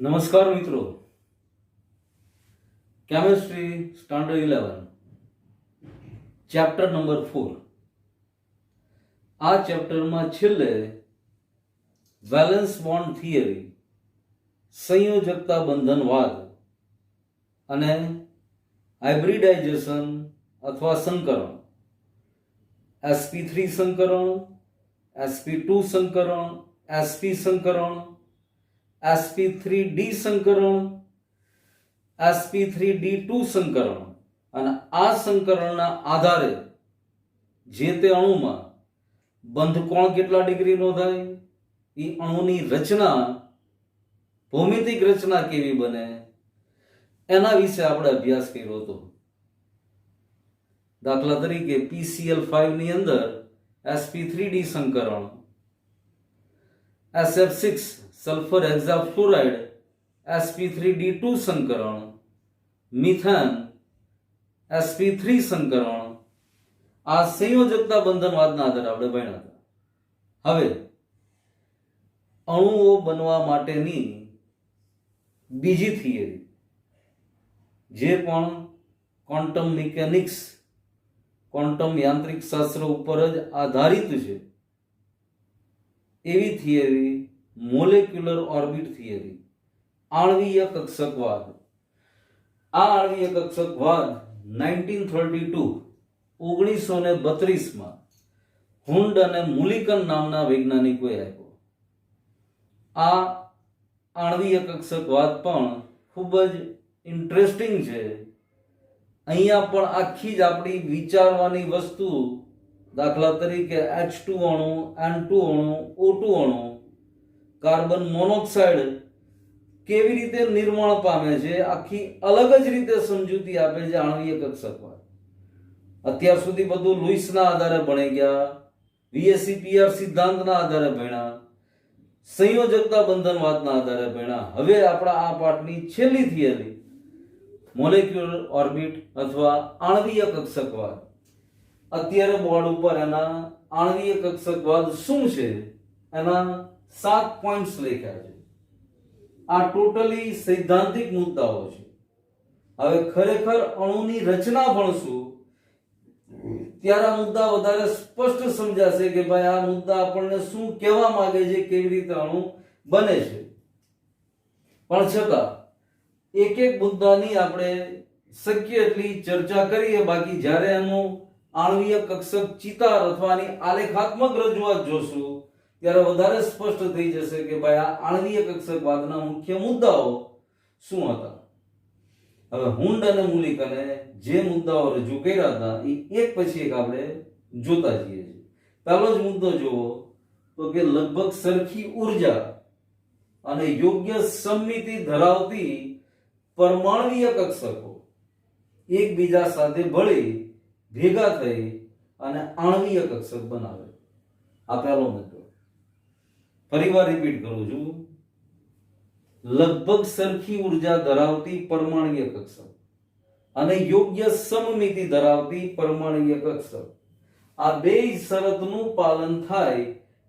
નમસ્કાર મિત્રો, chemistry standard 11 chapter number 4. આ ચેપ્ટરમાં છેલ્લે વેલેન્સ બોન્ડ થિયરી, સંયોજકતા બંધનવાદ અને હાઇબ્રિડાઇઝેશન અથવા સંકરણ, sp3 સંકરણ, sp2 સંકરણ, sp સંકરણ, sp3d સંકરણ, sp3d2 સંકરણ અને આ સંકરણના આધારે જે તે અણુમાં બંધ કોણ કેટલા ડિગ્રીનો થાય, એ અણુની રચના, ભૌમિતિક રચના કેવી બને, એના વિશે આપણે અભ્યાસ કર્યો હતો. દાખલા તરીકે PCl5 ની અંદર sp3d સંકરણ, SF6 sulphur હેક્ઝાફ્લોરાઇડ sp3d2 સંકરણ, methane sp3 સંકરણ, આ સંયોજકતા બંધનવાદના આધારે આપણે ભણ્યા હતા. હવે અણુઓ બનવા માટેની બીજી થિયરી, જે પણ ક્વોન્ટમ મિકેનિક્સ, ક્વોન્ટમ યાંત્રિક શાસ્ત્ર ઉપર જ આધારિત છે, એવી થિયરી મોલેક્યુલર ઓર્બિટ થિયરી, આણ્વીય કક્ષકવાદ. આ આણ્વીય કક્ષકવાદ 1932 હુન્ડ અને મુલિકન નામના વૈજ્ઞાનિકોએ આપ્યો. આ આણ્વીય કક્ષકવાદ પણ ખૂબ જ ઇન્ટરેસ્ટિંગ છે. અહીંયા પણ આખી જ આપણી વિચારવાની વસ્તુ, દાખલા તરીકે H2 અણુ, N2 અણુ, O2 અણુ, કાર્બન મોનોક્સાઇડ કેવી રીતે નિર્માણ પામે છે, આખી અલગ જ રીતે સમજૂતી આપે છે આણ્વીય કક્ષકવાદ. અત્યાર સુધી બધું લુઈસના આધારે ભણી ગયા, VSEPR સિદ્ધાંતના આધારે ભણ્યા, સંયોજકતા બંધનવાદના આધારે ભણ્યા. હવે આપણા આ પાઠની છેલ્લી થિયરી મોલેક્યુલર ઓર્બિટ અથવા આણ્વીય કક્ષકવાદ. અત્યારે બોર્ડ ઉપર એના આણ્વીય કક્ષકવાદ શું છે એના 7 પોઈન્ટ્સ લખ્યા છે. આ ટોટલી સૈદ્ધાંતિક મુદ્દાઓ છે. હવે ખરેખર અણુની રચના ભણશું ત્યારે આ મુદ્દા વધારે સ્પષ્ટ સમજાશે કે ભાઈ આ મુદ્દા આપણને શું કહેવા માંગે છે, કેવી રીતે અણુ બને છે. પણ છતાં એક એક મુદ્દાની આપણે શક્ય એટલી ચર્ચા કરીએ. બાકી જ્યારે એનું આણ્વીય કક્ષક ચિતાર અથવા આલેખાત્મક રજૂઆત જોશું ત્યારે વધારે સ્પષ્ટ થઈ જશે કે ભાઈ આ આણ્વીય કક્ષકવાદના મુખ્ય મુદ્દાઓ શું હતા. હવે હુન્ડ અને મુલિકને જે મુદ્દાઓ રજૂ કર્યા હતા એ એક પછી એક આપણે જોતા જઈએ છીએ. પહેલો જ મુદ્દો જોવો તો કે લગભગ સરખી ઉર્જા અને યોગ્ય સમમિતિ ધરાવતી પરમાણ્વીય કક્ષકો એકબીજા સાથે ભળી ભેગા થઈ અને આણ્વીય કક્ષક બનાવે. આ પહેલો મુદ્દો. ફરીવાર રિપીટ કરું છું. લગભગ સરખી ઉર્જા ધરાવતી પરમાણ્વીય કક્ષક અને યોગ્ય સમમિતિ ધરાવતી પરમાણ્વીય કક્ષક, આ બે શરતનું પાલન થાય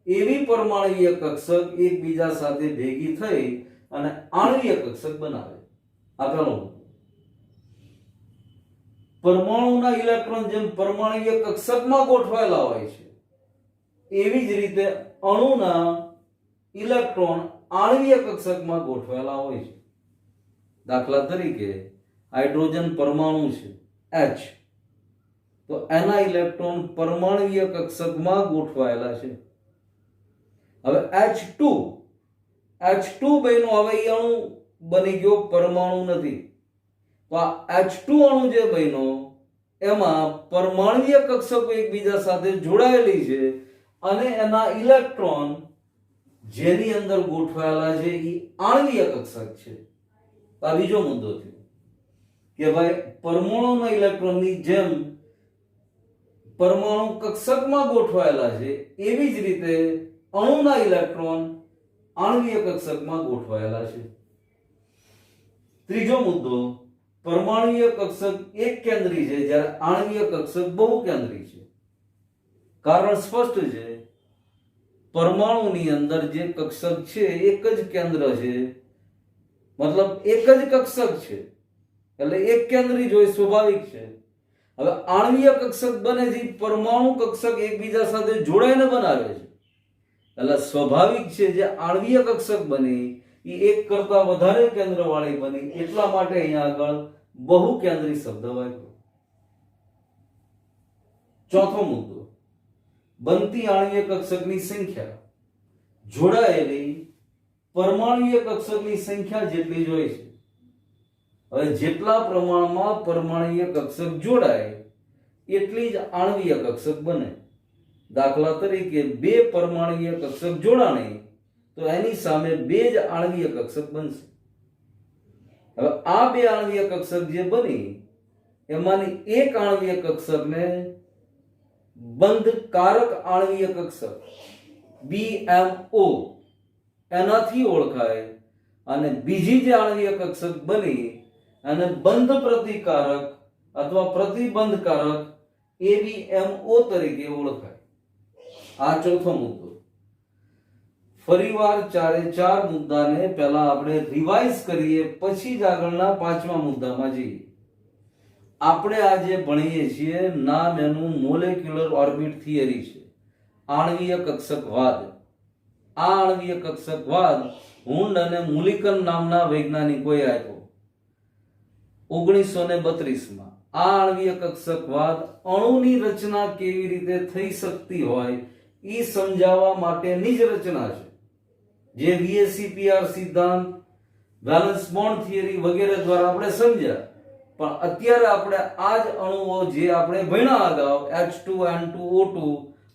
એવી પરમાણ્વીય કક્ષક એકબીજા સાથે ભેગી થઈ અને આણ્વીય કક્ષક બનાવે. આ પહેલો મુદ્દો. પરમાણુના ઇલેક્ટ્રોન જેમ પરમાણ્વીય કક્ષકમાં ગોઠવાયેલા હોય છે, એવી જ રીતે અણુના ઇલેક્ટ્રોન આણ્વીય કક્ષકમાં ગોઠવાયેલા હોય છે. દાખલા તરીકે હાઇડ્રોજન પરમાણુ છે H, તો એના ઇલેક્ટ્રોન પરમાણ્વીય કક્ષકમાં ગોઠવાયેલા છે. હવે H2 બન્યો, હવે એ અણુ બની ગયો, પરમાણુ નથી. તો આ H2 અણુ જે બન્યો એમાં પરમાણ્વીય કક્ષકો એકબીજા સાથે જોડાયેલી છે અને એના ઇલેક્ટ્રોન જેની અંદર ગોઠવાયેલા છે એ આણ્વીય કક્ષક છે. આ બીજો મુદ્દો થયો કે ભાઈ પરમાણુના ઇલેક્ટ્રોનની જેમ પરમાણુ કક્ષકમાં ગોઠવાયેલા છે એવી જ રીતે અણુના ઇલેક્ટ્રોન આણ્વીય કક્ષકમાં ગોઠવાયેલા છે. ત્રીજો મુદ્દો, પરમાણ્વીય કક્ષક એક કેન્દ્રી છે જ્યારે આણ્વીય કક્ષક બહુકેન્દ્રી છે. કારણ સ્પષ્ટ છે. પરમાણુની અંદર જે કક્ષક છે એક જ કેન્દ્ર છે, મતલબ એક જ કક્ષક છે એટલે એક કેન્દ્રી જ હોય, સ્વાભાવિક છે. હવે આણ્વીય કક્ષક બને છે પરમાણુ કક્ષક એકબીજા સાથે જોડાઈને બનાવે છે એટલે સ્વાભાવિક છે જે આણ્વીય કક્ષક બની એ એક કરતા વધારે કેન્દ્ર વાળી બની, એટલા માટે અહીંયા આગળ બહુકેન્દ્રી શબ્દ વાપર્યો. ચોથો મુદ્દો, બનતી આણ્વીય કક્ષકની સંખ્યા જોડાયેલી પરમાણ્વીય કક્ષકની સંખ્યા જેટલી જ હોય છે. હવે જેટલા પ્રમાણમાં પરમાણ્વીય કક્ષક જોડાય એટલી જ આણ્વીય કક્ષક બને. દાખલા તરીકે બે પરમાણ્વીય કક્ષક જોડાણે તો એની સામે બે જ આણ્વીય કક્ષક બનશે. હવે આ બે આણ્વીય કક્ષક જે બની એમાંની એક આણ્વીય કક્ષકને બંધકારક આણ્વીય કક્ષક BMO એનાથી ઓળખાય અને બીજી જે આણ્વીય કક્ષક બની અને બંધ પ્રતિકારક અથવા પ્રતિબંધકારક ABMO તરીકે ઓળખાય. આ ચોથો મુદ્દો. ફરીવાર ચારે ચાર મુદ્દાને પહેલા આપણે રિવાઇઝ કરીએ, પછી જ આગળના પાંચમા મુદ્દામાં જઈએ. આપણે આજે ભણીએ છીએ નામ એનું મોલેક્યુલર ઓર્બિટ થિયરી છે, આણ્વીય કક્ષકવાદ. આ આણ્વીય કક્ષકવાદ હુન્ડ અને મુલિકન નામના વૈજ્ઞાનિકોએ આપ્યો 1932માં. આ આણ્વીય કક્ષકવાદ અણુની રચના કેવી રીતે થઈ શકતી હોય એ સમજાવવા માટેની જ રચના છે, જે VSEPR સિદ્ધાંત, વેલેન્સ બોન્ડ થિયરી વગેરે દ્વારા આપણે સમજ્યા. પણ અત્યારે આપણે આ જ અણુઓ જે આપણે ભણ્યા અગાઉ H2N2O2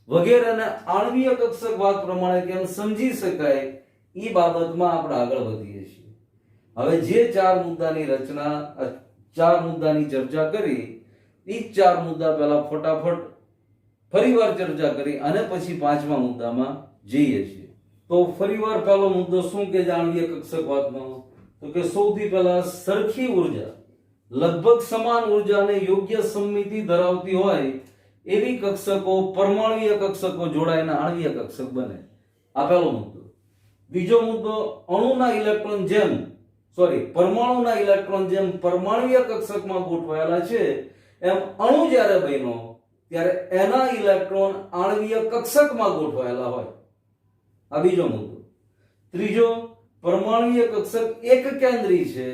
વગેરેને આણ્વીય કક્ષકવાદ પ્રમાણે કેમ સમજી શકાય એ બાબતમાં આપણે આગળ વધીએ છીએ. હવે જે ચાર મુદ્દાની રચના, ચાર મુદ્દાની ચર્ચા કરી એ ચાર મુદ્દા પહેલા ફટાફટ ફરીવાર ચર્ચા કરી અને પછી પાંચમા મુદ્દામાં જઈએ છીએ. તો ફરીવાર પહેલો મુદ્દો શું કે આણ્વીય કક્ષકવાદનો? તો કે સૌથી પહેલા સરખી ઉર્જા, લગભગ સમાન ઉર્જાને યોગ્ય સમમિતિ ધરાવતી હોય એવી કક્ષકો, પરમાણ્વીય કક્ષકો જોડાઈને આણ્વીય કક્ષક બને. આ પહેલો મુદ્દો. બીજો મુદ્દો, અણુના ઇલેક્ટ્રોન પરમાણુના ઇલેક્ટ્રોન જેમ પરમાણ્વીય કક્ષકમાં ગોઠવાયેલા છે એમ અણુ જ્યારે બન્યો ત્યારે એના ઇલેક્ટ્રોન આણ્વીય કક્ષકમાં ગોઠવાયેલા હોય. આ બીજો મુદ્દો. ત્રીજો, પરમાણ્વીય કક્ષક એક કેન્દ્રી છે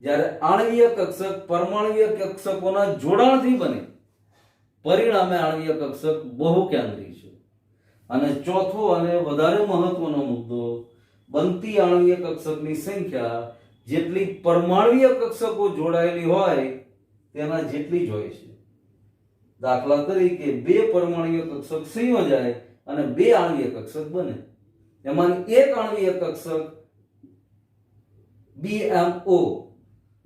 જ્યારે આણ્વીય કક્ષક પરમાણ્વીય કક્ષકોના જોડાણથી બને, પરિણામે આણ્વીય કક્ષક બહુકેન્દ્રી છે. અને ચોથો અને વધારે મહત્વનો મુદ્દો, બનતી આણ્વીય કક્ષકની સંખ્યા જેટલી પરમાણ્વીય કક્ષકો જોડાયેલી હોય તેના જેટલી જ હોય છે. દાખલા તરીકે બે પરમાણ્વીય કક્ષક સંયોજાય અને બે આણ્વીય કક્ષક બને. એમાંની એક આણ્વીય કક્ષક BMO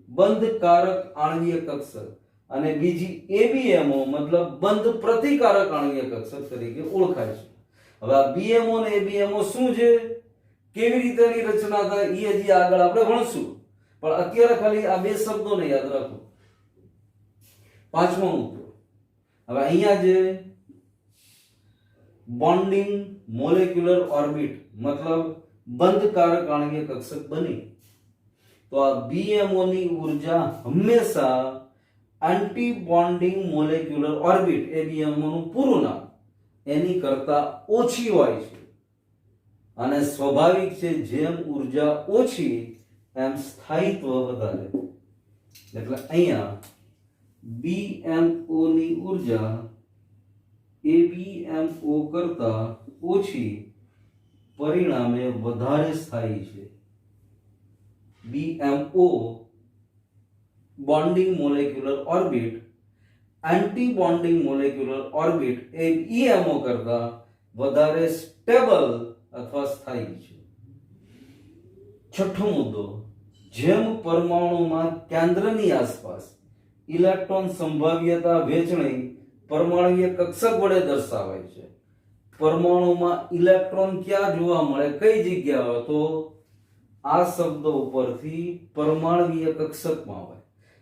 બંધકારક આણ્વીય કક્ષક અને બીજી ABMO મતલબ બંધ પ્રતિકારક આણ્વીય કક્ષક તરીકે ઓળખાય છે. હવે આ BMO અને ABMO શું છે, કેવી રીતે એની રચના થાય એ હજી આગળ આપણે ભણશું, પણ અત્યારે ખાલી આ બે શબ્દોને યાદ રાખો. પાંચમો મુદ્દો. હવે અહીંયા જે બોન્ડિંગ મોલેક્યુલર ઓર્બિટ મતલબ બંધકારક આણ્વીય કક્ષક બની તો આ BMO ની ઉર્જા હંમેશા anti bonding molecular orbit ABMO નું પૂરું નામ એની કરતા ઓછી હોય છે. અને સ્વાભાવિક છે જેમ ઉર્જા ઓછી એમ સ્થાયિત્વ વધારે. એટલે અહીંયા BMO ની ઉર્જા ABMO કરતા ઓછી, પરિણામે વધારે સ્થાયી છે. BMO bonding molecular orbit anti bonding molecular orbit ABMO કરતા વધારે સ્ટેબલ અથવા સ્થાયી છે. છઠ્ઠો મુદ્દો, જેમ પરમાણુમાં કેન્દ્રની આસપાસ ઇલેક્ટ્રોન સંભાવ્યતા વહેંચણી પરમાણ્વીય કક્ષક વડે દર્શાવાય છે. પરમાણુમાં ઇલેક્ટ્રોન ક્યાં જોવા મળે, કઈ જગ્યાએ? તો આ શબ્દ ઉપરથી પરમાણ્વીય કક્ષકમાં હોય.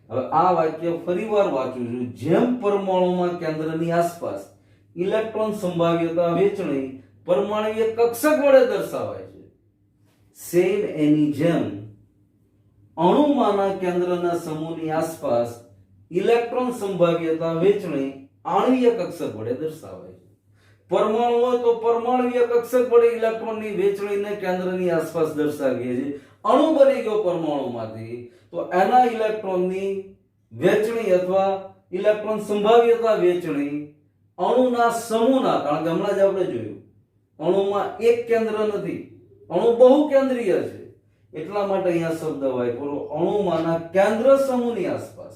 હવે આ વાક્ય ફરીવાર વાંચું છું. જેમ પરમાણુમાં કેન્દ્રની આસપાસ ઇલેક્ટ્રોન સંભાવ્યતા વહેંચણી પરમાણ્વીય કક્ષક વડે દર્શાવાય છે, સેમ એની જેમ અણુમાંના કેન્દ્રના સમૂહની આસપાસ ઇલેક્ટ્રોન સંભાવ્યતા વહેંચણી આણ્વીય કક્ષક વડે દર્શાવાય છે. પરમાણુ હોય તો પરમાણ્વીય કક્ષક વડે ઇલેક્ટ્રોનની વહેંચણીને કેન્દ્રની આસપાસ દર્શાવીએ છીએ. અણુ બની ગયો પરમાણુમાંથી તો એના ઇલેક્ટ્રોનની વહેંચણી અથવા ઇલેક્ટ્રોન સંભાવ્યતા વહેંચણી અણુના સમૂહના, કારણ કે હમણાં જ આપણે જોયું અણુમાં એક કેન્દ્ર નથી, અણુ બહુ કેન્દ્રીય છે, એટલા માટે અહીંયા શબ્દ વાપરો અણુમાંના કેન્દ્ર સમૂહની આસપાસ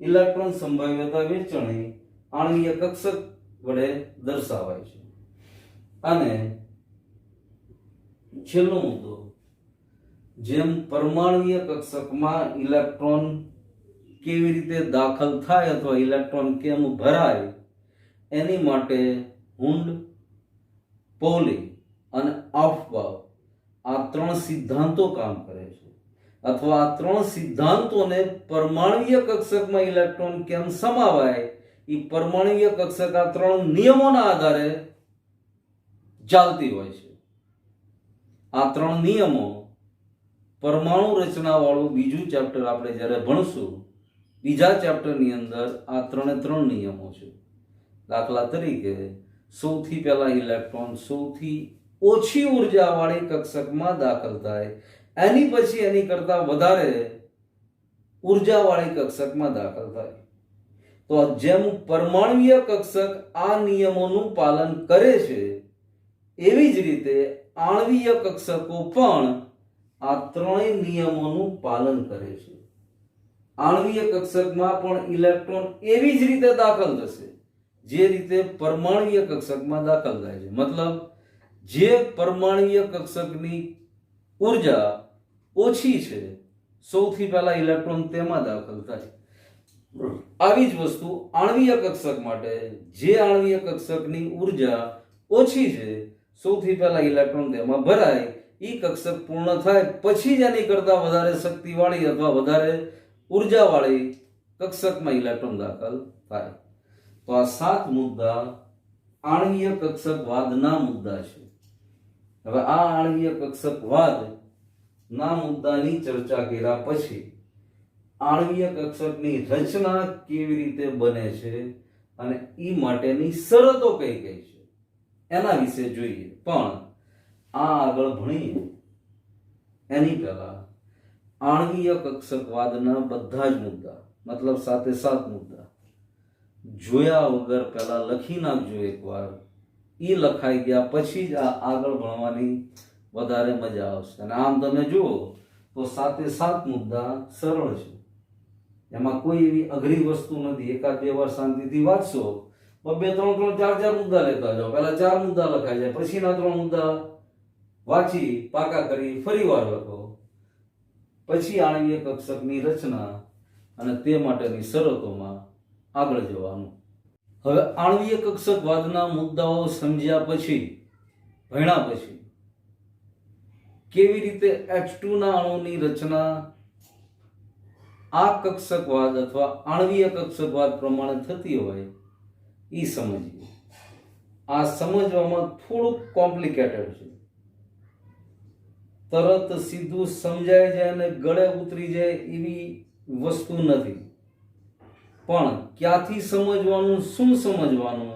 ઇલેક્ટ્રોન સંભાવ્યતા વહેંચણી આણ્વીય કક્ષક વડે દર્શાવાય છે. અને છેલ્લો મુદ્દો, જેમ પરમાણ્વીય કક્ષકમાં ઇલેક્ટ્રોન કેવી રીતે દાખલ થાય અથવા ઇલેક્ટ્રોન કેમ ભરાય એની માટે હુન્ડ, પૌલી અને આફબાઉ આ ત્રણ સિદ્ધાંતો કામ કરે છે. અથવા આ ત્રણ સિદ્ધાંતોને પરમાણ્વીય કક્ષકમાં ઇલેક્ટ્રોન કેમ સમાવાય એ પરમાણ્વીય કક્ષક આ ત્રણ નિયમોના આધારે ચાલતી હોય છે. આ ત્રણ નિયમો પરમાણુ રચના વાળું બીજું ચેપ્ટર આપણે જ્યારે ભણશું, બીજા ચેપ્ટરની અંદર આ ત્રણ નિયમો છે. દાખલા તરીકે સૌથી પહેલા ઇલેક્ટ્રોન સૌથી ઓછી ઉર્જા વાળી કક્ષકમાં દાખલ થાય, એની પછી એની કરતા વધારે ઉર્જા વાળી કક્ષકમાં દાખલ થાય. તો જેમ પરમાણ્વીય કક્ષક આ નિયમોનું પાલન કરે છે એવી જ રીતે આણ્વીય કક્ષકો પણ આ ત્રણેય નિયમોનું પાલન કરે છે. આણ્વીય કક્ષકમાં પણ ઇલેક્ટ્રોન એવી જ રીતે દાખલ થશે જે રીતે પરમાણ્વીય કક્ષકમાં દાખલ થાય છે. મતલબ જે પરમાણ્વીય કક્ષકની ઉર્જા ઓછી છે સૌથી પહેલા ઇલેક્ટ્રોન તેમાં દાખલ થાય. આવી જ વસ્તુ આણ્વીય કક્ષક માટે, જે આણ્વીય કક્ષકની ઉર્જા ઓછી છે સૌથી પહેલા ઇલેક્ટ્રોન તેમાં ભરાય, ઈ કક્ષક પૂર્ણ થાય પછી જ એની કરતા વધારે શક્તિવાળી અથવા વધારે ઉર્જાવાળી કક્ષકમાં ઇલેક્ટ્રોન દાખલ થાય. તો આ 7 મુદ્દા આણ્વીય કક્ષકવાદના મુદ્દા છે. હવે આ આણ્વીય કક્ષકવાદના મુદ્દાની ચર્ચા કર્યા પછી આણ્વીય કક્ષકની રચના કેવી રીતે બને છે અને ઈ માટેની શરતો કઈ કઈ છે એના વિશે જોઈએ. પણ આ આગળ ભણીએ એની પહેલા આણ્વીય કક્ષકવાદના બધા જ મુદ્દા, મતલબ 7 મુદ્દા જોયા વગર પહેલા લખી નાખજો એકવાર. ઈ લખાઈ ગયા પછી જ આ આગળ ભણવાની વધારે મજા આવશે. અને આમ તમે જુઓ તો 7 મુદ્દા સરળ છે, એમાં કોઈ એવી અઘરી વસ્તુ નથી. એકાદ બે વાર શાંતિથી વાંચશો, 2 3 4 મુદ્દા લેતા જાઓ. પહેલા 4 મુદ્દા લખાઈ જાય, પછીના 3 મુદ્દા વાંચી પાકા કરી ફરી વાર લખો, પછી આણ્વીય કક્ષકની રચના અને તે માટેની શરતોમાં આગળ જવાનું. હવે આણ્વીય કક્ષકવાદના મુદ્દાઓ સમજ્યા પછી, ભણ્યા પછી કેવી રીતે H2 ના અણુની રચના આ કક્ષકવાદ અથવા આણ્વીય કક્ષકવાદ પ્રમાણે થતી હોય એ સમજીએ. આ સમજવામાં થોડુંક કોમ્પ્લિકેટેડ છે, તરત સીધું સમજાય જાય અને ગળે ઉતરી જાય એવી વસ્તુ નથી. પણ ક્યાંથી સમજવાનું, શું સમજવાનું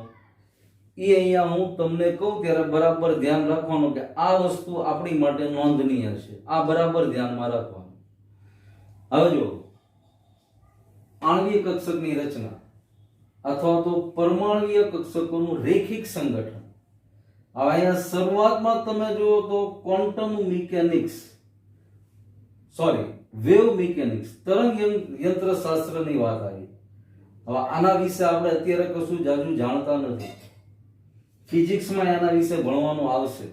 એ અહીંયા હું તમને કહું ત્યારે બરાબર ધ્યાન રાખવાનું કે આ વસ્તુ આપણી માટે નોંધનીય છે. આ બરાબર ધ્યાનમાં રાખવાનું. હવે જો આણ્વીય કક્ષકની રચના અથવા તો પરમાણ્વીય કક્ષકોનું રેખિક સંગઠન. હવે અહીંયા શરૂઆતમાં તમે જુઓ તો ક્વોન્ટમ મિકેનિક્સ, વેવ મિકેનિક્સ, તરંગ યંત્રશાસ્ત્રની વાત આવી. હવે આના વિશે આપણે અત્યારે કશું જાજુ જાણતા નથી. ફિઝિક્સમાં એના વિશે ભણવાનું આવશે.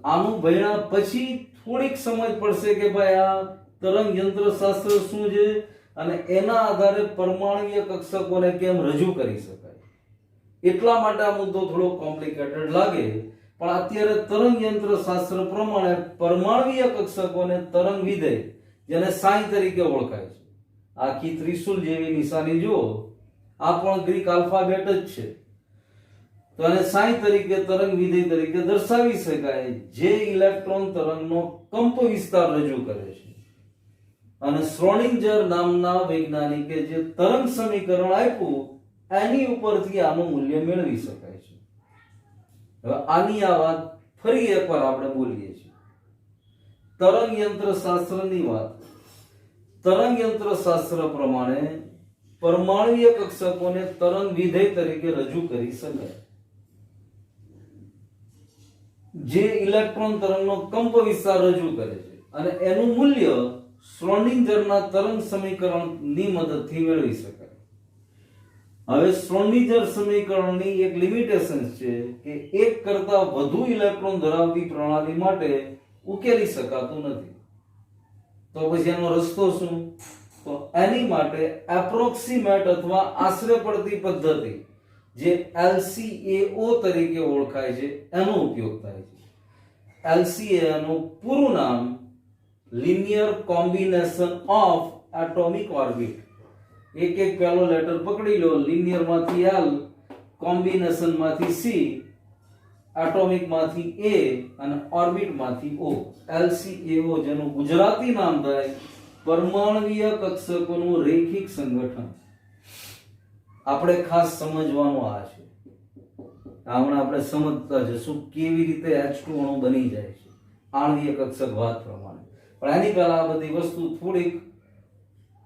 આનું ભણ્યા પછી થોડીક સમજ પડશે કે ભાઈ આ તરંગ યંત્રશાસ્ત્ર શું છે અને એના આધારે પરમાણ્વીય કક્ષકોને કેમ રજૂ કરી શકાય. એટલા માટે આ મુદ્દો થોડો કોમ્પ્લિકેટેડ લાગે, પણ અત્યારે તરંગ યંત્રશાસ્ત્ર પ્રમાણે પરમાણ્વીય કક્ષકોને તરંગ વિધેય, જેને સાઈ તરીકે ઓળખાય છે, આખી ત્રિશુલ જેવી નિશાની જુઓ, આ પણ ગ્રીક આલ્ફાબેટ જ છે, તો એને સાઈ તરીકે તરંગ વિધેય તરીકે દર્શાવી શકાય, જે ઇલેક્ટ્રોન તરંગનો કંપ વિસ્તાર રજૂ કરે છે. અને શ્રોડિંજર નામના વૈજ્ઞાનિકે જે તરંગ સમીકરણ આપ્યું એની ઉપરથી આનું મૂલ્ય મેળવી શકાય છે. હવે આની આ વાત ફરી એકવાર આપણે બોલીએ છીએ. તરંગ યંત્ર શાસ્ત્રની વાત. તરંગ યંત્ર શાસ્ત્ર પ્રમાણે પરમાણુય કક્ષકોને તરંગ વિધેય તરીકે રજૂ કરી શકાય. જે ઇલેક્ટ્રોન તરંગનો કંપ વિસ્તાર રજૂ કરે છે અને એનું મૂલ્ય શ્રોડિંજરના તરંગ સમીકરણની મદદથી મેળવી શકાય. હવે શ્રોડિંજર સમીકરણની એક લિમિટેશન છે કે એક કરતા વધુ ઇલેક્ટ્રોન ધરાવતી પ્રણાલી માટે ઉકેલી શકાતું નથી. તો પછી એનો રસ્તો શું? તો એની માટે એપ્રોક્સિમેટ અથવા આશરે પડતી પદ્ધતિ જે LCAO તરીકે ઓળખાય છે એનો ઉપયોગ થાય છે. LCAO નું પૂરું નામ linear combination of atomic orbit. એક એક પહેલો લેટર પકડી લો. લિનિયર માંથી L, કોમ્બિનેશન માંથી C, એટોમિક માંથી A અને ઓર્બિટ માંથી O. LCAO જેનું ગુજરાતી નામ થાય પરમાણુય કક્ષકોનું રૈખિક સંગઠન. આપણે ખાસ સમજવાનું આ છે. હમણાં આપણે સમજતા જશું કેવી રીતે H2 અણુ બની જાય છે આણ્વીય કક્ષક વાત પ્રમાણે. પણ એની પહેલા આ બધી વસ્તુ થોડીક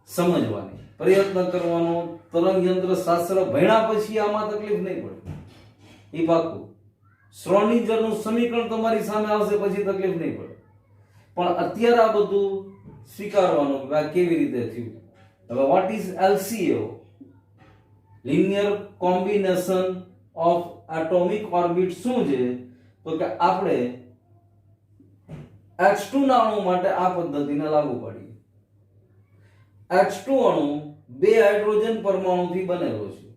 સમજવાની પ્રયત્ન કરવાનો. તરંગ યંત્ર શાસ્ત્ર ભણ્યા પછી આમાં તકલીફ નહીં પડે એ પાકું. શ્રોડિંજરનું સમીકરણ તમારી સામે આવશે પછી તકલીફ નહીં પડે. પણ અત્યારે આ બધું સ્વીકારવાનું કે આ કેવી રીતે થયું. હવે what is LCAO? Linear combination of atomic orbit શું છે? તો કે આપણે H2 ના અણુ માટે આ પદ્ધતિને લાગુ પાડીએ. H2 અણુ બે હાઇડ્રોજન પરમાણુથી બનેલો છે.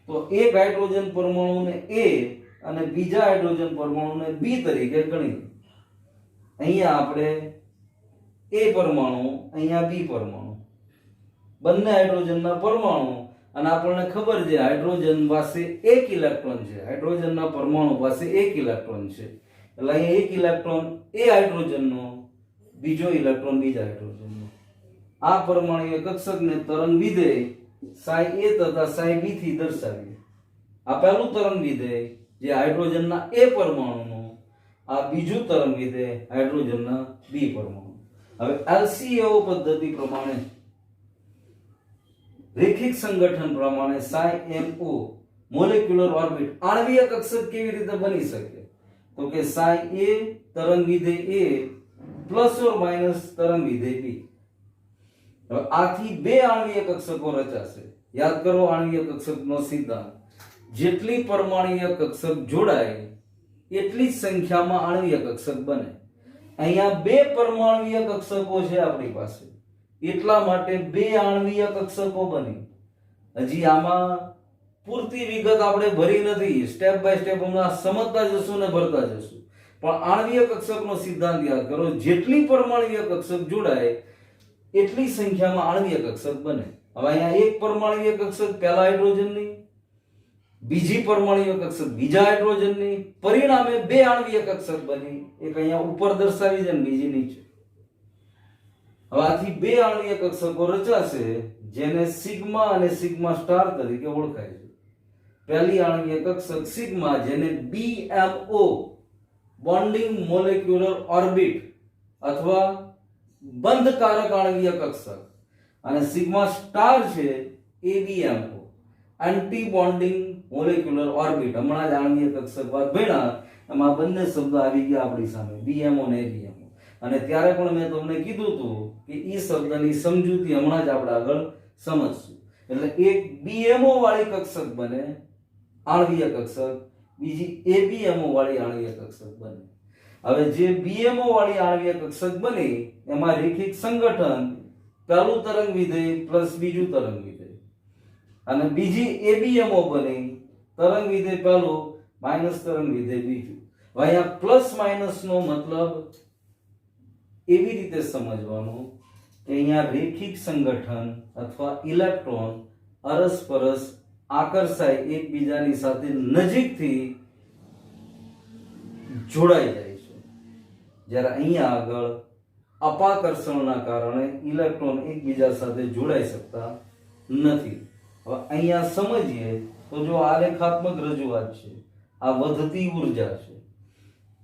તો એક હાઇડ્રોજન પરમાણુને A અને બીજા હાઇડ્રોજન પરમાણુને B તરીકે ગણીએ. અહીંયા આપણે A પરમાણુ, અહીંયા B પરમાણુ, બંને હાઇડ્રોજનના પરમાણુ. અને આપણને ખબર છે હાઇડ્રોજન પાસે એક ઇલેક્ટ્રોન છે, હાઇડ્રોજનના પરમાણુ પાસે એક ઇલેક્ટ્રોન છે. એટલે અહીંયા એક ઇલેક્ટ્રોન એ હાઇડ્રોજનનો, બીજો ઇલેક્ટ્રોન બીજા હાઇડ્રોજનનો. આ પરમાણુય કક્ષકને તરંગ વિધેય psi A તથા psi B થી દર્શાવીએ. આ પહેલું તરંગ વિધેય જે હાઇડ્રોજનના A પરમાણુનું, આ બીજું તરંગ વિધેય હાઇડ્રોજનના B પરમાણુ. હવે LCAO પદ્ધતિ પ્રમાણે રૈખિક સંગઠન પ્રમાણે psi-MO મોલેક્યુલર ઓર્બિટ આણ્વીય કક્ષક કેવી રીતે બની શકે? તો કે psi A તરંગ વિધેય A પ્લસ ઓર માઇનસ તરંગ વિધેય B. હવે આથી બે આણ્વીય કક્ષકો રચાશે. યાદ કરો આણ્વીય કક્ષકનો સિદ્ધાંત. જેટલી પરમાણુય કક્ષક જોડાય એટલી જ સંખ્યામાં આણ્વીય કક્ષક બને. અહીંયા બે પરમાણુય કક્ષકો છે આપણી પાસે, એટલા માટે બે આણ્વીય કક્ષકો બની. હજી આમાં પૂરતી વિગત આપણે ભરી નથી. સ્ટેપ બાય સ્ટેપ હમણાં સમજતા જશું ને ભરતા જશું. પણ આણ્વીય કક્ષકનો સિદ્ધાંત યાદ કરો. જેટલી પરમાણુય કક્ષક જોડાય એટલી સંખ્યામાં આણ્વીય કક્ષક બને. હવે અહીંયા એક પરમાણુય કક્ષક પહેલા હાઇડ્રોજનની, બીજી પરમાણુય કક્ષક બીજા હાઇડ્રોજનની, પરિણામે બે આણ્વીય કક્ષક બની. એક અહીંયા ઉપર દર્શાવી છે ને બીજી નીચે. હવે આથી બે આણ્વીય કક્ષકો રચાશે જેને સિગ્મા અને સિગ્મા સ્ટાર તરીકે ઓળખાય છે. પહેલી આણ્વીય કક્ષક સિગ્મા જેને BMO બોન્ડિંગ મોલેક્યુલર ઓર્બિટ અથવા બંધકારક આણ્વીય કક્ષક, અને સિગ્મા સ્ટાર છે ABMO anti bonding molecular orbit. હમણાં જ આણ્વીય કક્ષક વાત ભણ્યા એમાં બંને શબ્દ આવી ગયા આપણી સામે, BMO અને ABMO. અને ત્યારે પણ મેં તમને કીધું હતું કે ઈ શબ્દની સમજૂતી હમણાં જ આપણે આગળ સમજશું. એટલે એક BMO વાળી કક્ષક બને આણ્વીય કક્ષક, બીજી ABMO વાળી આણ્વીય કક્ષક બને. હવે જે BMO વાળી આણ્વીય કક્ષક બની એમાં રૈખિક સંગઠન પહેલું તરંગ વિધેય પ્લસ બીજું તરંગ વિધેય, અને બીજી ABMO બની તરંગ વિધેય પહેલું માઇનસ તરંગ વિધેય બીજું. હવે અહીંયા પ્લસ માઇનસ નો મતલબ એવી રીતે સમજવાનું કે અહીંયા રૈખિક સંગઠન અથવા ઇલેક્ટ્રોન અરસપરસ આકર્ષાય, એકબીજાની સાથે નજીકથી જોડાઈ જાય છે. જ્યારે અહીંયા આગળ અપાકર્ષણના કારણે ઇલેક્ટ્રોન એકબીજા સાથે જોડાઈ શકતા નથી. હવે અહીંયા સમજીએ તો જો આલેખાત્મક રજૂઆત છે, આ વધતી ઉર્જા છે.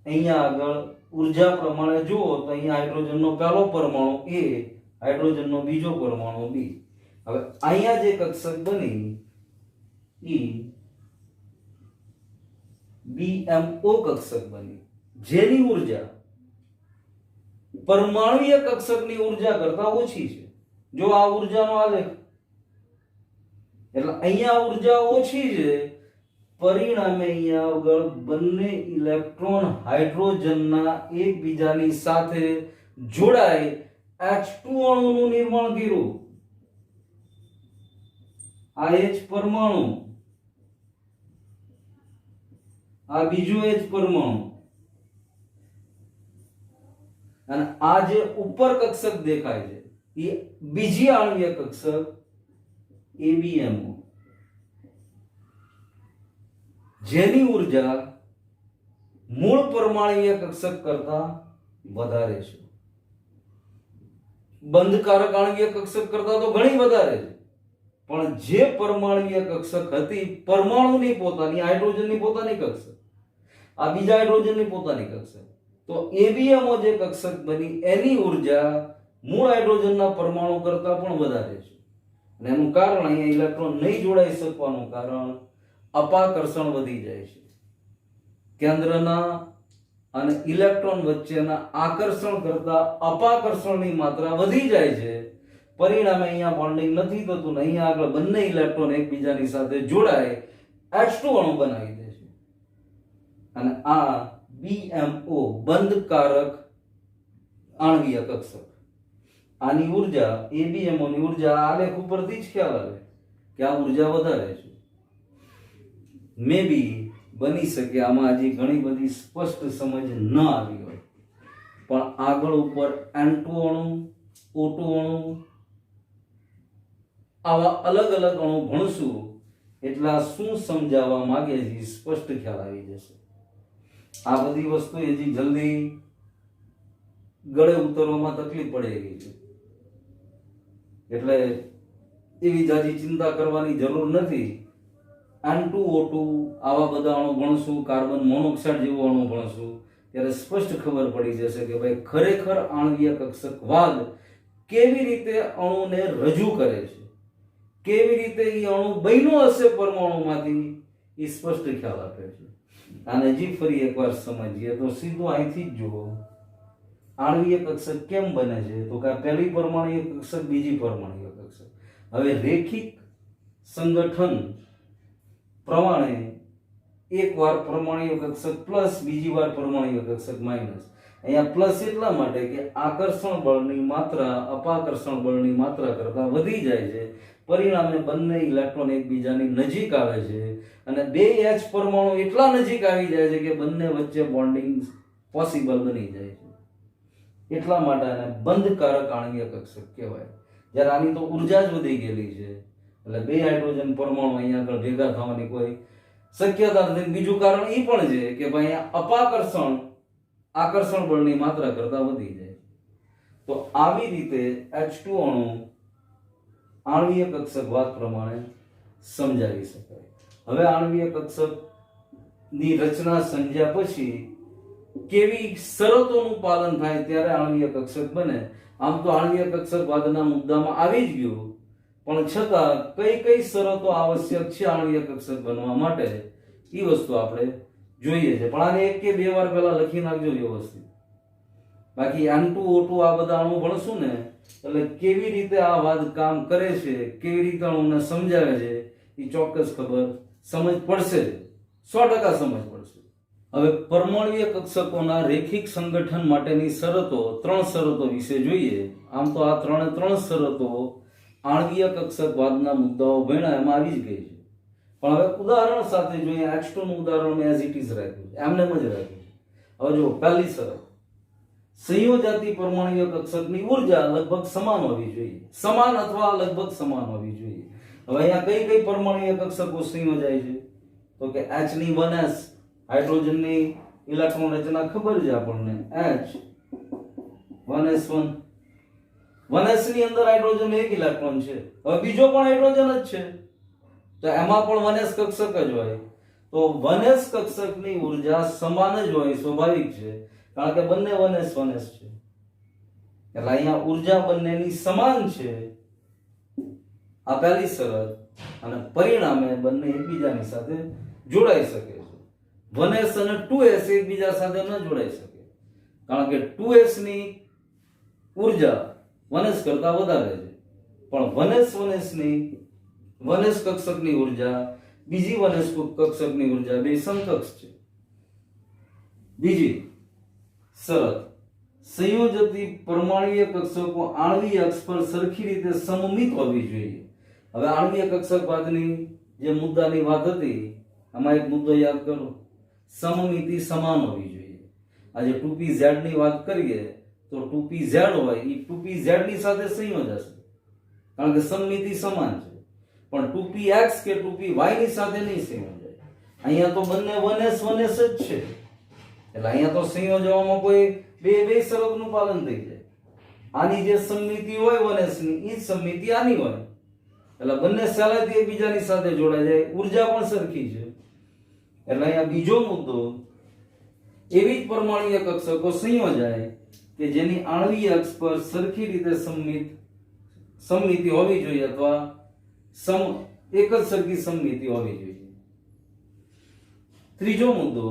અહીંયા આગળ ઉર્જા પ્રમાણે જુઓ તો અહીંયા હાઇડ્રોજનનો પહેલો પરમાણુ A, હાઇડ્રોજનનો બીજો પરમાણુ B. હવે અહીંયા જે કક્ષક બની BMO કક્ષક બની, જેની ઉર્જા પરમાણુય કક્ષકની ઉર્જા કરતા ઓછી છે. જો આ ઉર્જાનો આલેખ, એટલે અહીંયા ઉર્જા ઓછી છે, પરિણામે અહીંયા આગળ બંને ઇલેક્ટ્રોન હાઇડ્રોજનના એકબીજાની સાથે જોડાઈ H2 અણુનું નિર્માણ કર્યું. આ H પરમાણુ, આ બીજો H પરમાણુ, અને આ જે ઉપર કક્ષક દેખાય છે એ બીજી આણ્વીય કક્ષક ABMO, જેની ઉર્જા મૂળ પરમાણુય કક્ષક કરતા વધારે છે. બંધકારક આણ્વીય કક્ષક કરતા તો ઘણી વધારે છે, પણ જે પરમાણુય કક્ષક હતી પરમાણુની પોતાની, હાઇડ્રોજનની પોતાની કક્ષક, આ બીજા હાઇડ્રોજનની પોતાની કક્ષક, તો ABMO જે કક્ષક બની એની ઉર્જા મૂળ હાઇડ્રોજનના પરમાણુ કરતા પણ વધારે છે. અને એનું કારણ અહીંયા ઇલેક્ટ્રોન નહીં જોડાઈ શકવાનું કારણ અપાકર્ષણ વધી જાય છે. કેન્દ્રના અને ઇલેક્ટ્રોન વચ્ચેના આકર્ષણ કરતા અપાકર્ષણની માત્રા વધી જાય છે. પરિણામે અહીંયા બોન્ડિંગ નથી થતું ને અહીંયા આગળ બંને ઇલેક્ટ્રોન એકબીજાની સાથે જોડાય H2 અણુ બનાવી દે છે. અને આ BMO બંધકારક આણ્વીય કક્ષક, આની ઉર્જા ABMO ની ઉર્જા આલેખ ઉપરથી જ ખ્યાલ આવે કે આ ઉર્જા વધારે છે. મે બી બની શકે આમાં હજી ઘણી બધી સ્પષ્ટ સમજ ન આવી હોય, પણ આગળ ઉપર N2 અણુ, O2 અણુ, આવા અલગ અલગ અણુ ભણશું એટલે શું સમજાવવા માંગે છે સ્પષ્ટ ખ્યાલ આવી જશે. આ બધી વસ્તુ હજી જલ્દી ગળે ઉતરવામાં તકલીફ પડે એવી છે, એટલે એવી જાજી ચિંતા કરવાની જરૂર નથી. N2O2 આવા બધા અણુ ભણશું, કાર્બન મોનોક્સાઇડ જેવો અણુ ભણશું ત્યારે સ્પષ્ટ ખબર પડી જશે કે ભાઈ ખરેખર આણ્વીય કક્ષકવાદ કેવી રીતે અણુને રજૂ કરે છે, કેવી રીતે એ અણુ બન્યો હશે પરમાણુમાંથી, એ સ્પષ્ટ ખ્યાલ આપે છે. આને હજી ફરી એકવાર સમજીએ તો સીધું અહીંથી જ જુઓ આણ્વીય કક્ષક કેમ બને છે, તો કે પહેલી પરમાણુય કક્ષક, બીજી પરમાણુય કક્ષક. હવે રેખિક સંગઠન પ્રમાણે એક વાર પરમાણુય કક્ષક પ્લસ, બીજી વાર પરમાણુય કક્ષક માઇનસ. અહીંયા પ્લસ એટલા માટે કે આકર્ષણ બળની માત્રા અપાકર્ષણ બળની માત્રા કરતા વધી જાય છે. પરિણામે બંને ઇલેક્ટ્રોન એકબીજાની નજીક આવે છે અને બે H પરમાણુ એટલા નજીક આવી જાય છે કે બંને વચ્ચે બોન્ડિંગ પોસિબલ બની જાય છે. એટલા માટે આને બંધકારક આણ્વીય કક્ષક કહેવાય. જ્યારે આની તો ઉર્જા જ વધી ગયેલી છે એટલે બે હાઇડ્રોજન પરમાણુ અહીંયા આગળ ભેગા થવાની કોઈ શક્યતા નથી. બીજું કારણ એ પણ છે કે ભાઈ અપાકર્ષણ આકર્ષણ બળની માત્રા કરતા વધી જાય. તો આવી રીતે H2 અણુ આણ્વીય કક્ષકવાદ પ્રમાણે સમજાવી શકાય. હવે આણ્વીય કક્ષકની રચના સમજ્યા પછી કેવી શરતોનું પાલન થાય ત્યારે આણ્વીય કક્ષક બને. આમ તો આણ્વીય કક્ષકવાદના મુદ્દામાં આવી જ ગયું, પણ છતાં કઈ કઈ શરતો આવશ્યક છે આણ્વીય કક્ષક બનવા માટે એ વસ્તુ આપણે જોઈએ છે. પણ આને એક કે બે વાર પહેલા લખી નાખજો વ્યવસ્થિત. બાકી N2O2 આ બધા અણુ ભણશું ને એટલે કેવી રીતે આ વાદ કામ કરે છે, કેવી રીતે અણુને સમજાવે છે એ ચોક્કસ ખબર સમજ પડશે, 100% સમજ પડશે. હવે પરમાણુય કક્ષકોના રેખિક સંગઠન માટેની શરતો, 3 શરતો વિશે જોઈએ. આમ તો આ ત્રણ શરતો આણ્વીય કક્ષકવાદના મુદ્દાઓ ભણ્યા એમાં આવી જ ગઈ છે, પણ હવે ઉદાહરણ સાથે જોઈએ. H2 નું ઉદાહરણ મેં એઝ ઇટ ઇઝ રાખ્યું છે, એમને જ રાખ્યું છે. હવે જો પહેલી શરત, સંયોજાતી પરમાણુય કક્ષકની ઉર્જા લગભગ સમાન હોવી જોઈએ, સમાન અથવા લગભગ સમાન હોવી જોઈએ. હવે અહીંયા કઈ કઈ પરમાણુય કક્ષકો સંયોજાય છે તો કે H ની 1s હાઇડ્રોજનની ઇલેક્ટ્રોન રચના ખબર છે આપણને, H 1s1 1s ની અંદર હાઇડ્રોજન એક ઇલેક્ટ્રોન છે, હવે બીજો પણ હાઇડ્રોજન જ છે તો એમાં પણ 1s કક્ષક જ હોય, તો 1s કક્ષકની ઉર્જા સમાન જ હોય, સ્વાભાવિક છે કારણ કે બંને 1s છે, એટલે અહીંયા ઉર્જા બંનેની સમાન છે, આ પહેલી શરત, અને પરિણામે બંને એકબીજાની સાથે જોડાઈ શકે છે. 1s અને 2s એકબીજા સાથે ન જોડાઈ શકે કારણ કે 2s ની ઉર્જા 1s કરતા વધારે છે, પણ 1s ની 1s કક્ષકની ઉર્જા બીજી 1s કક્ષકની ઉર્જા બે સમકક્ષ છે. બીજી શરત, સંયોજતી પરમાણુય કક્ષકો આણ્વીય અક્ષ પર સરખી રીતે સમમિત હોવી જોઈએ. હવે આણ્વીય કક્ષકવાદની જે મુદ્દાની વાત હતી, આમાં એક મુદ્દો યાદ કરો, સમમિતિ સમાન હોવી જોઈએ. આજે 2pz ની વાત કરીએ તો 2pz હોય એ 2pz ની સાથે સંયોજાશે કારણ કે સમમિતિ સમાન છે, પણ 2px કે 2py ની સાથે નહીં સંયોજાય. અહીંયા તો બંને 1s જ છે, એટલે અહીંયા તો સંયોજવામાં કોઈ બે શરતનું પાલન થઈ જાય. આની જે સમમિતિ હોય 1s ની, એ જ સમમિતિ આની હોય, એટલે બંને સહેલાઈથી એકબીજાની સાથે જોડાઈ જાય, ઉર્જા પણ સરખી છે. એટલે અહીંયા બીજો મુદ્દો, એવી જ પરમાણુય કક્ષકો સંયોજાય કે જેની આણ્વીય અક્ષ પર સરખી રીતે સમમિતિ હોવી જોઈએ અથવા એક જ સરખી સમમિતિ હોવી જોઈએ. ત્રીજો મુદ્દો,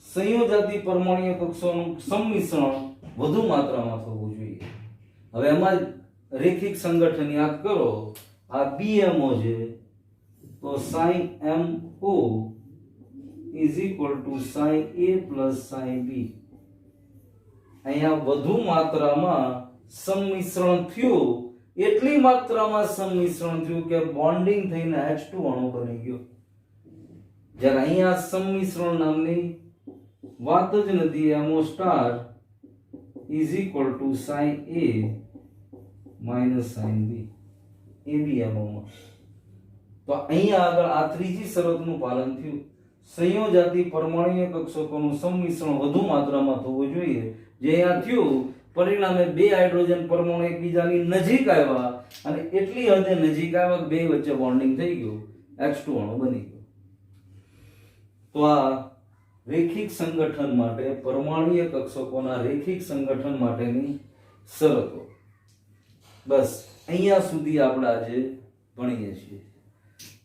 સંયોજાતી પરમાણુય કક્ષકોનું સંમિશ્રણ વધુ માત્રામાં થવું જોઈએ. હવે એમાં રેખિક સંગઠન યાદ કરો, આ BMO છે તો sin MO is equal to sin A plus sin B. અહીંયા વધુ માત્રામાં સંમિશ્રણ થયું, એટલી માત્રામાં સંમિશ્રણ થયું કે બોન્ડિંગ થઈને H2 અણુ બની ગયો. જ્યારે અહીંયા સંમિશ્રણ નામની વાત જ નથી, MO star is equal to sin A minus sin B, ABMO. તો અહીંયા આગળ આ ત્રીજી શરતનું પાલન થયું. સંયોજાતી પરમાણુય કક્ષકોનું સંમિશ્રણ વધુ માત્રામાં થવું જોઈએ, જે અહીંયા થયું, પરિણામે બે હાઇડ્રોજન પરમાણુ એકબીજાની નજીક આવ્યા અને એટલી હદે નજીક આવ્યા કે બે વચ્ચે બોન્ડિંગ થઈ ગયું, H2 અણુ બની ગયો. તો આ રેખિક સંગઠન માટે, પરમાણુય કક્ષકોના રેખિક સંગઠન માટેની શરતો. બસ અહીંયા સુધી આપણે આજે ભણીએ છીએ.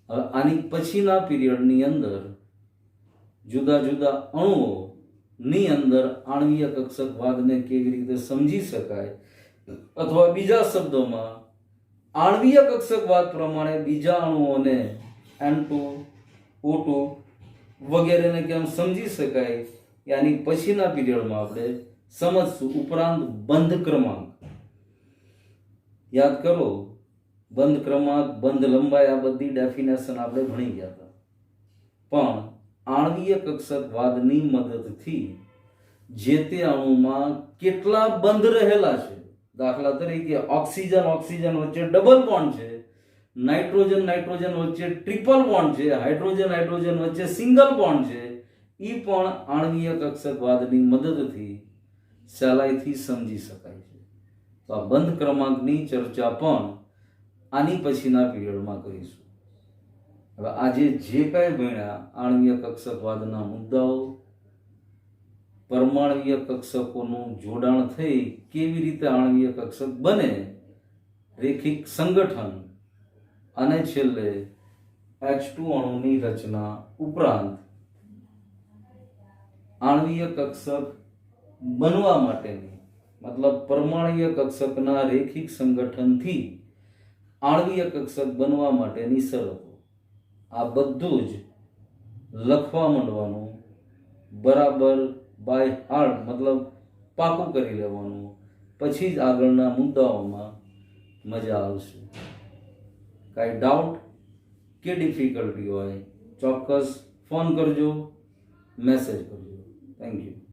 હવે આની પછીના પીરિયડની અંદર જુદા જુદા અણુઓ ની અંદર આણ્વીય કક્ષકવાદને કેવી રીતે સમજી શકાય, અથવા બીજા શબ્દોમાં આણ્વીય કક્ષકવાદ પ્રમાણે બીજા અણુઓને N2 O2 વગેરેને કેમ સમજી શકાય, યાની પછીના પીરિયડમાં આપણે સમજશું. ઉપરાંત બંધ ક્રમાંક યાદ કરો, બંધ ક્રમાંક, બંધ લંબાઈ, આ બધી ડેફિનેશન આપણે ભણી ગયા હતા. પણ આણ્વીય કક્ષકવાદની મદદથી જે તે અણુમાં કેટલા બંધ રહેલા છે, દાખલા તરીકે ઓક્સિજન વચ્ચે ડબલ બોન્ડ છે, નાઇટ્રોજન વચ્ચે ટ્રિપલ બોન્ડ છે, હાઇડ્રોજન વચ્ચે સિંગલ બોન્ડ છે, એ પણ આણ્વીય કક્ષકવાદની મદદથી સહેલાઈથી સમજી શકાય છે. તો આ બંધ ક્રમાંકની ચર્ચા પણ આની પછીના પીરિયડમાં કરીશું. હવે આજે જે કાંઈ ભણ્યા આણ્વીય કક્ષકવાદના મુદ્દાઓ, પરમાણ્વીય કક્ષકોનું જોડાણ થઈ કેવી રીતે આણ્વીય કક્ષક બને, રેખિક સંગઠન, અને છેલ્લે H2 અણુની રચના ઉપરાંત આણ્વીય કક્ષક બનવા માટેની, મતલબ પરમાણ્વીય કક્ષકના રેખિક સંગઠનથી આણ્વીય કક્ષક બનવા માટેની શરતો, આ બધું જ લખવા માંડવાનું, બરાબર બાય હાર્ટ, મતલબ પાકું કરી લેવાનું, પછી જ આગળના મુદ્દાઓમાં મજા આવશે. કાંઈ ડાઉટ કે ડિફિકલ્ટી હોય ચોક્કસ ફોન કરજો, મેસેજ કરજો. Thank you.